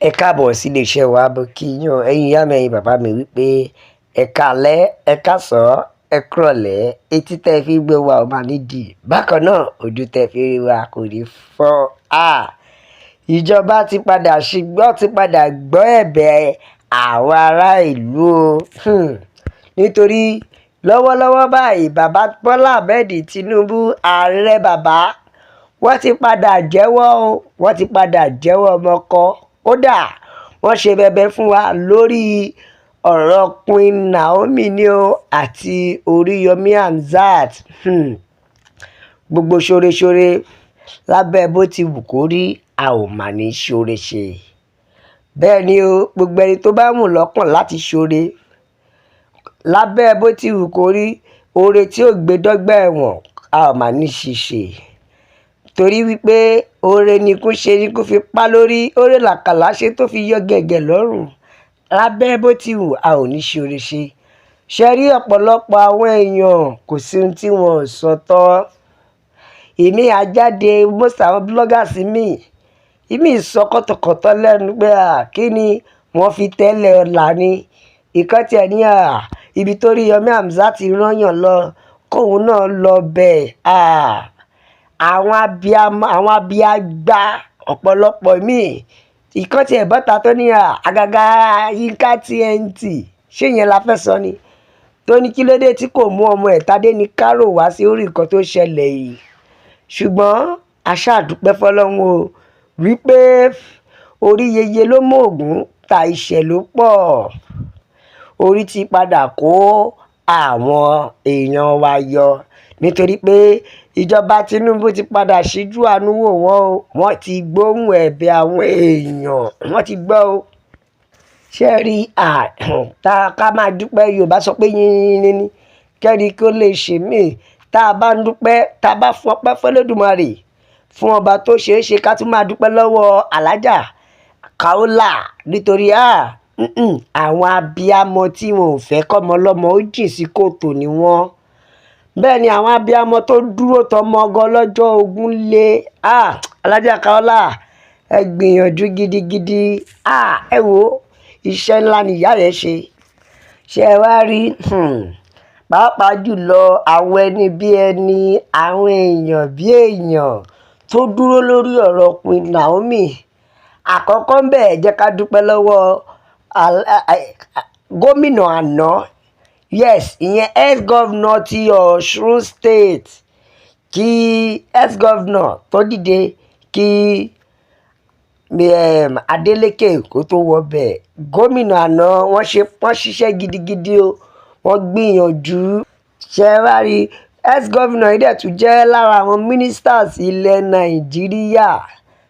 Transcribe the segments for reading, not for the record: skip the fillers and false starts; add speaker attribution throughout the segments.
Speaker 1: Ẹ káàbọ̀ sí iléeṣẹ́ wa mo kí yín o, ẹ̀yin ìyá mi ẹ̀yin bàbá mi wípé ẹ káalẹ́ ẹ káàsán ẹ kúrọ̀lẹ́ etí tẹ́ fi gbé wa ò máa nídìí bákan náà ojú tẹ́ fi rí wa kò ní fọ́. Ìjọba ti padà gbọ́ ẹ̀bẹ̀ àwọn ará ìlú o, nítorí lọ́wọ́lọ́wọ́ báyìí bàbá Bọ́lá Ahmed Tinubu ààrẹ bàbá wọ́n ti padà jẹ́wọ́ ọmọkọ. Kódà wọ́n ṣe bẹbẹ fún wa lórí ọ̀rọ̀ Queen Naomi ni o àti Oríyọmí Hamzat. Gbogbo ṣoreṣore lábẹ́ bó ti wù kó rí a ò mà ní ṣoore ṣe. Bẹ́ẹ̀ ni o, gbogbo ẹni tó bá mú lọ́kàn láti ṣoore lábẹ́ bó ti wù kó rí oore tí ò gbé dọ́gba ẹ̀wọ̀n a ò mà ní ṣìṣe. Torí wípé oore ni kú ṣe ni kú fi pa lórí, oore làkàlà ṣe tó fi yọ gẹ̀gẹ̀ lọ́rùn. Lábẹ́ bó ti wù a ò ní ṣoore ṣe. Ṣe rí ọ̀pọ̀lọpọ̀ àwọn èèyàn kò sí ohun tí wọn ò sọ tán. Èmi àjáde most àwọn bloggers ìmí sọ kọ́tọ̀kọ́tọ̀ lẹ́nu pé kí ni wọ́n fi tẹ́lẹ̀ ọ̀la ni. Ìkan tiẹ̀ ní ibi tó Oríyọmí Hamzat rányàn lọ kóun náà lọ bẹ́ẹ̀. Àwọn abíagbá ọ̀pọ̀lọpọ̀ ìkan tiẹ̀ bọ́ta tó ní àgàgà Yínká TNT ṣé ìyẹn la fẹ́ sọ ni, tó ní kí ló dé tí kò mú ọmọ ẹ̀ Tádé ní kárò wá sí orí nǹkan tó ṣẹlẹ̀ yìí. Ṣùgbọ́n a ṣáà dúpẹ́ fọlọ́run o wípé orí yeye ló mọ Ògún ta ìṣẹ̀ ló pọ̀. Orí ti padà kó àwọn èèyàn wa yọ nítorí pé ìjọba Tinubu ti padà ṣíjú àánú wò wọ́n o. Wọ́n ti gbóhùn ẹ̀bẹ̀ àwọn èèyàn, wọ́n ti gbọ́ o. Ṣé rí ká máa dúpẹ́, Yorùbá sọ pé yínnín ni kẹ́ni kó lè ṣe mí. Tá a bá ń dúpẹ́, tá a bá fọpẹ́ f'Olódùmarè fún ọba tó ṣe é ṣe ká tún máa dúpẹ́ lọ́wọ́ Alájà Kaola nítorí àwọn abiyamọ tí wọn ò fẹ́ kọ́mọ lọ́mọ ó jìn sí kòtò ni wọ́n. Bẹ́ẹ̀ ni àwọn abiyamọ tó dúró tọmọ ọgọ́ lọ́jọ́ ogún lé Alájà Kaola ẹ gbìyànjú gidigidi. Ẹ wo iṣẹ́ ńlá ni ìyá rẹ̀ ṣe. Ṣé ẹ wá rí pàápàá jùlọ àwọn ẹni bí ẹni, àwọn èèyàn bí èèyàn tó dúró lórí ọ̀rọ̀ Queen Naomi. Àkọ́kọ́ ń bẹ̀ jẹ́ ká dúpẹ́ lọ́wọ́ gómìnà àná, yes ìyẹn ex-governor ti Ọ̀ṣun state, kí ex-governor tó dìde kí Adeleke kó tó wọbẹ̀. Gómìnà àná wọ́n ṣiṣẹ́ gidigidi o, wọ́n gbìyànjú. Ṣé wá rí ex-governor yìí dẹ̀ tún jẹ́ lára àwọn ministers ilẹ̀ Nàìjíríà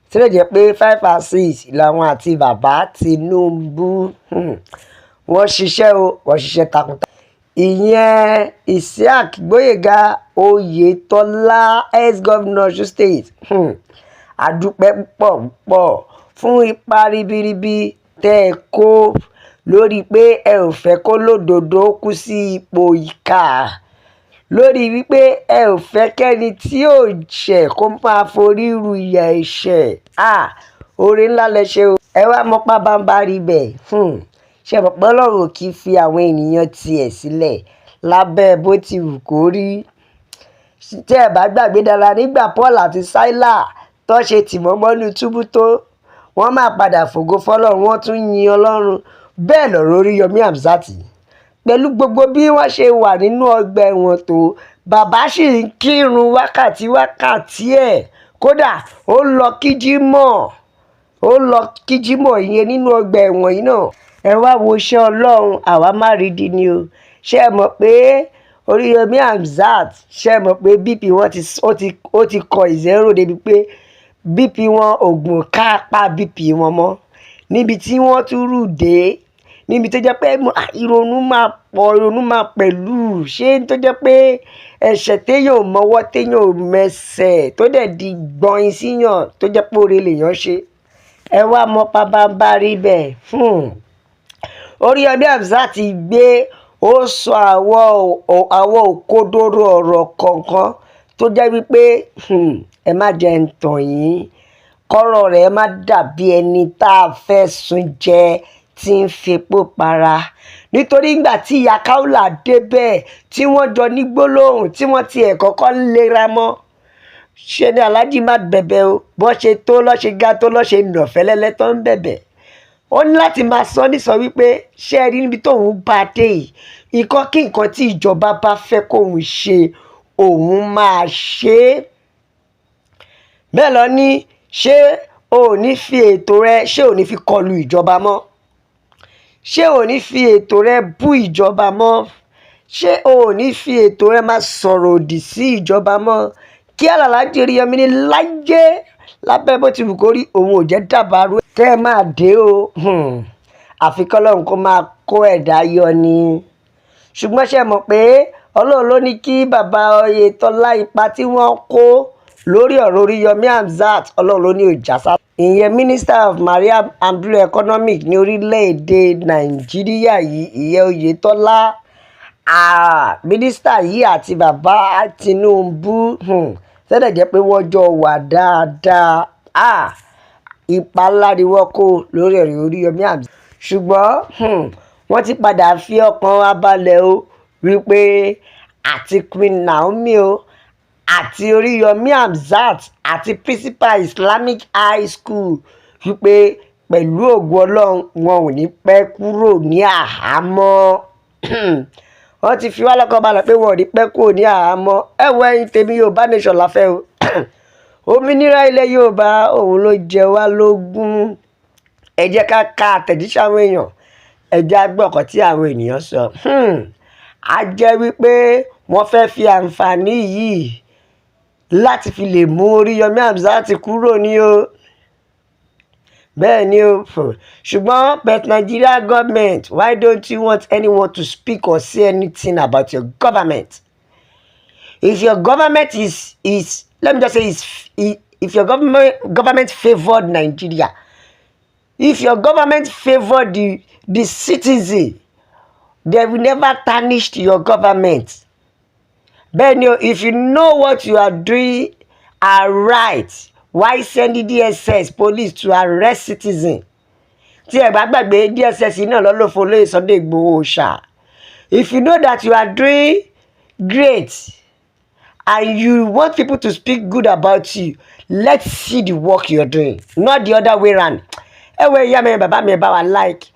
Speaker 1: tí ó jẹ́ pé 5 and 6 làwọn àti bàbá Tinubu. Wọ́n ṣiṣẹ́ o, wọ́n ṣiṣẹ́ takuntakun. Ìyẹn Isiaq Gboyega Oyetola ex-governor Ọ̀ṣun state. A dúpẹ́ púpọ̀ fún ipa ribiribi tẹ́ ẹ kó lórí pé ẹ ò fẹ́ kó lódodo kú sí ipò ìkà, lórí wípé ẹ ò fẹ́ kẹ́ni tí ò ṣẹ̀ kó máa forí ru ìyà ẹ̀ṣẹ̀. Oore ńlá lẹ ṣe o. Ẹ wá mọ́pá bámbá rí bẹ́ẹ̀. Ṣé mọ̀ pé Ọlọ́run kì í fi àwọn ènìyàn tiẹ̀ sílẹ̀ lábẹ́ bó ti wù kó rí. Tí ẹ bá gbàgbé dára nígbà Paul àti Sílà tó ṣe tìmọ́mọ́nú túbú tó wọ́n máa padà fògo fọlọ́run, wọ́n tún yin Ọlọ́run. Bẹ́ẹ̀ lọ̀rọ̀ Oríyọmí Hamzat pẹ̀lú gbogbo bí wọ́n ṣe wà nínú ọgbà ẹ̀wọ̀n tó bàbá sì ń kírun wákàtí ẹ̀. Kódà ó lọ kíjímọ̀ ìyẹn nínú ọgbà ẹ̀wọ̀n yìí náà. Ẹ wá wo iṣẹ́ Ọlọ́run, àwa má rí di ni o. Ṣé ẹ mọ̀ pé Oríyọmí Hamzat, ṣé ẹ mọ̀ pé BP wọn ti kọ ìzẹ́rò débi pé BP wọn ògùn kápá BP wọn mọ́ níbi tí wọ́n tún rù dé, níbi tó jẹ́ pé ìrònú máa pẹ̀lú ṣé tó jẹ́ pé ẹ̀ṣẹ̀ téèyàn ò mọwọ́ téèyàn ò mẹsẹ̀ tó dẹ̀ di gbọ̀nyin síyàn tó jẹ́ pé oore lèèyàn ṣe. Ẹ wá mọ pabamba rí bẹ́ẹ̀. Oríyọmí Hamzat gbé ó sọ àwọn òkodoro ọ̀rọ̀ kọ̀ọ̀kan tó jẹ́ wípé ẹ má jẹ́ ń tàn yín, kọ́rọ̀ rẹ̀ má dàbí ẹni tá a fẹ́ sun jẹ tí ń fepo para. Nítorí ìgbà tí ìyá Kaola débẹ̀ tí wọ́n jọ ní gbólóhùn tí wọ́n tiẹ̀ kọ́kọ́ ń lera mọ́, ṣe ni Alhaji má bẹ̀bẹ̀ o, bọ́ ṣe tó lọ́ṣe ga tó lọ́ṣe nọ̀fẹ́lẹ́lẹ́ tó ń bẹ̀bẹ̀. Ó ní láti máa sọ nísọ wípé ṣé ẹ rí níbi tóun bá dé yìí, nǹkan kí nǹkan tí ìjọba bá fẹ́ kóun ṣe òun máa ṣe é. Bẹ́ẹ̀ lọ ní ṣé o ò ní fi ètò rẹ, ṣé o ò ní fi kọlu ìjọba mọ́, ṣé o ò ní fi ètò rẹ bú ìjọba mọ́, ṣé o ò ní fi ètò rẹ máa sọ̀rọ̀ òdì sí ìjọba mọ́. Kí Alhaji Oríyọmí ní láyé lábẹ́ bó ti wù kó rí òun ò jẹ́ dàbàrú kẹ́ ẹ máa dé o, àfi kọ́lọ́run kó máa kó ẹ̀dá yọ ni. Ṣùgbọ́n ṣe mọ̀ pé Ọlọ́run ló ní kí bàbá Oyètọ́lá ipa tí wọ́n kó lórí ọ̀rọ̀ Oríyọmí Hamzat, Ọlọ́run ló ní òjà sá. Ìyẹn Minister of Marine and Blue Economic ní orílẹ̀-èdè Nàìjíríà yìí, ìyẹn Oyètọ́lá. Mínísítà yìí àti bàbá Tinubu sẹ́dẹ̀ jẹ́ pé wọ́n jọ wà dáadáa. Ipa ńlá ni wọ́n kó lórí ọ̀rọ̀ Oríyọmí Hamzat. Ṣùgbọ́n wọ́n ti padà fi ọkàn wa balẹ̀ o wípé àti Queen Naomi o àti Oríyọmí Hamzat àti Principal Islamic High School wípé pẹ̀lú ògo Ọlọ́run wọn ò ní pẹ́ kúrò ní àhámọ́. Wọ́n ti fi wá lọ́kàn balẹ̀ pé wọn ò ní pẹ́ kúrò ní àhámọ́. Ẹ̀yin tèmi Yorùbá nation la fẹ́ o. Òmìnira ilẹ̀ Yorùbá òun ló jẹ wá lógún. Ẹ jẹ́ ká ka àtẹ̀jíṣẹ́ àwọn èèyàn, ẹ jẹ́ á gbọ́ nǹkan tí àwọn ènìyàn sọ. A jẹ́ wípé wọ́n fẹ́ fi àǹfààní yìí láti fi lè mú Oríyọmí Hamzat kúrò ní o. Bẹ́ẹ̀ ni o. Ṣùgbọ́n but Nigeria government, why don't you want anyone to speak or say anything about your government? If your government is let me just say if your government favored Nigeria, if your government favored the citizen, they will never tarnish your government. But if you know what you are doing are right, why send the DSS police to arrest citizen? Tí ẹ bá gbàgbé DSS náà lọ lò fún olóyè Sunday Igboho ṣá. If you know that you are doing great and you want people to speak good about you, let's see the work you're doing, not the other way round. Ẹ ìyá mi bàbá mi bá wa like,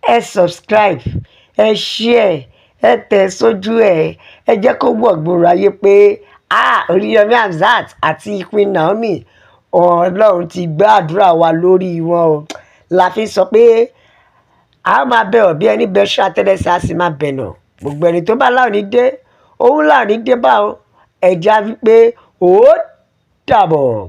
Speaker 1: ẹ subscribe, ẹ share, ẹ tẹ̀ sójú ẹ jẹ́ kó wọ̀ gbòòrò ayé pé Oríyọmí Hamzat àti Queen Naomi Ọlọ́run ti gbàdúrà wa lórí wọn o. La fi sọ pé a máa bẹ̀ ọ́ bí ẹni bẹ́ ṣá tẹ́lẹ̀sẹ̀ á sì máa bẹ̀ nà. Gbogbo ẹni tó bá láwọn ní dé òun láwọn ní dé bá o. Ẹja wípé ó dàbọ̀.